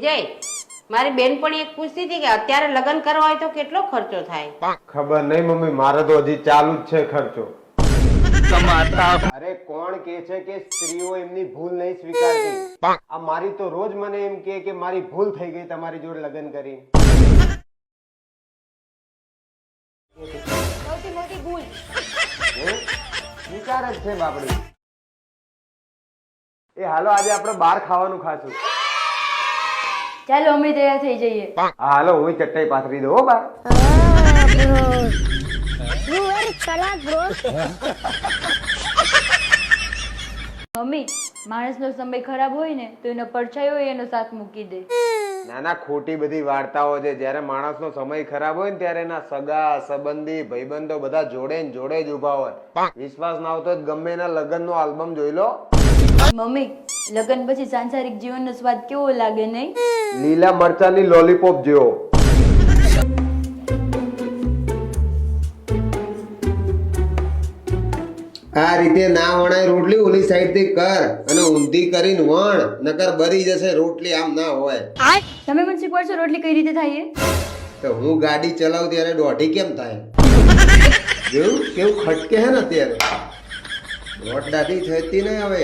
જય મારી બેનપણી એક પૂછતી હતી કે અત્યારે લગ્ન કરવા હોય તો કેટલો ખર્ચો થાય? ખબર નહીં મમ્મી, મારે તો હજી ચાલુ જ છે ખર્ચો. અરે કોણ કે છે કે સ્ત્રીઓ એમની ભૂલ નહીં સ્વીકારતી? આ મારી તો રોજ મને એમ કે મારી ભૂલ થઈ ગઈ તમારી જોડે લગ્ન કરી. સૌથી મોટી ભૂલ સ્વીકાર જ છે બાપડી. એ હાલો આજે આપણે બહાર ખાવાનું ખાશું. ચાલો અમે તૈયાર થઈ જઈએ. હા હાલો, હું ચટ્ટાઈ પાથરી દઉં હો બા. મમ્મી, માણસનો સમય ખરાબ હોય ને તો એનો પડછાયો હોય એનો સાથ મૂકી દે. ના ના, ખોટી બધી વાર્તાઓ છે. જયારે માણસનો સમય ખરાબ હોય ને ત્યારે એના સગા સંબંધી ભાઈબંધો બધા જોડે ને જોડે જ ઉભા હોય. વિશ્વાસ ના આવતો ગમે એના લગ્નનો આલ્બમ જોઈ લો. મમ્મી, લગ્ન પછી સાંસારિક જીવનનો સ્વાદ કેવો લાગે નહીં? લીલા મરચાની લોલીપોપ જેવો. આ રીતે ના વણાય રોટલી ઓલી સાઈડ થી કર અને ઊંધી કરીને વણ, નકર બરી જશે રોટલી. આમ ના હોય. તમે મને શીખવાડશો રોટલી કઈ રીતે થાય? તો હું ગાડી ચલાવું ત્યારે દોઢી કેમ થાય? જેવું કેવું ખટકે હે ને અત્યારે. રોટ દાદી થતી નહીં હવે.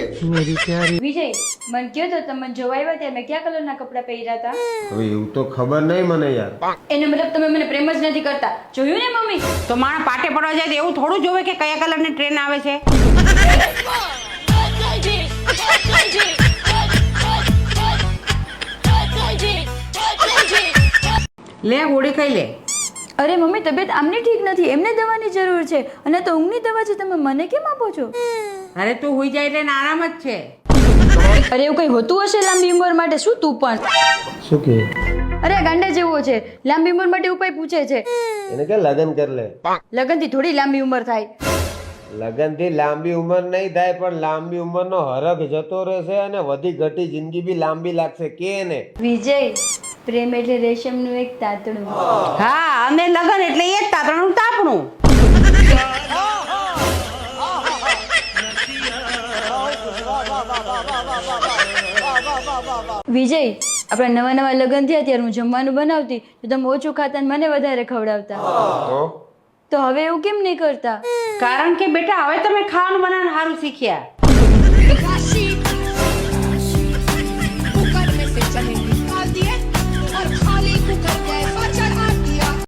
વિજય, મને કયો તો તમે જોવા આવ્યા ત્યારે મેં કયા કલરના કપડા પહેર્યા હતા? હવે એવું તો ખબર નહીં મને યાર. એનો મતલબ તમે મને પ્રેમ જ નથી કરતા. જોયું ને મમ્મી? તો માણસ પાટે પડવા જાય તો એવું થોડું જોવે કે કયા કલરની ટ્રેન આવે છે. લે હોળી ખાઈ લે. અરે મમ્મી, તબિયત આમની ઠીક નથી, એમને દવાની જરૂર છે. અને તો ઊંઘની દવા છે, તમે મને કેમ આપો છો? અરે તું હોઈ જાય એટલે આરામ જ છે. અરે એવું કઈ હોતું હશે લાંબી ઉંમર માટે? શું તું પણ? શું કે? અરે ગાંડા જેવો છે, લાંબી ઉંમર માટે ઉપાય પૂછે છે. એને કે લગ્ન કર લે. લગનથી થોડી લાંબી ઉંમર થાય. લગ્ન થી લાંબી ઉંમર નહીં થાય, પણ લાંબી ઉંમરનો હરખ જતો રહેશે અને વધી ઘટી જિંદગી બી લાંબી લાગશે. કે ને વિજય, પ્રેમ એટલે રેશમનું એક તાતણું. હા, અને લગ્ન એટલે એ જ તાતણું તાપણું. વિજય, આપણા નવા નવા લગ્ન થયા ત્યારે હું જમવાનું બનાવતી તો તમે ઓછું ખાતા અને મને વધારે ખવડાવતા. તો હવે એવું કેમ નહીં કરતા? કારણ કે બેટા હવે તમે ખાવાનું બનાવવાનું સારું શીખ્યા.